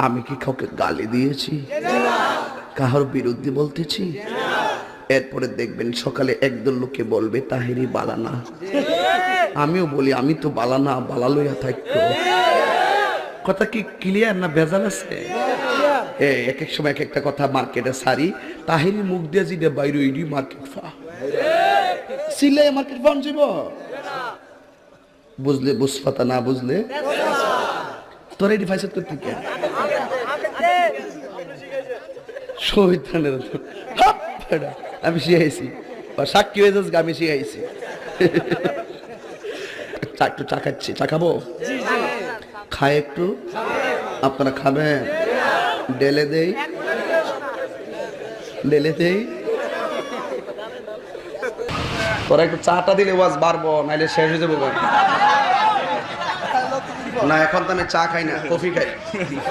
আমি কি কাউকে গালি দিয়েছি? কাহার বিরুদ্ধে বলতেছি? এরপরে দেখবেন সকালে একদল লোকে বলবে তাহেরি বালানা। আমিও বলি আমি তো বালানা, বালা লইয়া থাকতো। কথা কি ক্লিয়ার না ভেজাল আছে? এক এক সময় এক একটা কথা মার্কেটে সারি, তাহেরি মুখ দিয়ে যেটা বাইরে ওইডি মার্কেট ফা সিলে মার্কেট ফান যাব। বুঝলে বুঝপাতা, না বুঝলে তোর এটি ফাইসত করতে কে শহীদানের আমি শিখাইছি, সাক্ষী হয়ে যাস, আমি শিখাইছি। একটু চা খাচ্ছি, চা খাবো? খায় একটু, আপনারা খাবেন? ডেলে দেই, ডেলে দেই। তোরা একটু চাটা দিলে ওয়াজ বাড়বো, নাইলে শেষ হয়ে যাবো। না এখন তো আমি চা খাই না, কফি খাই।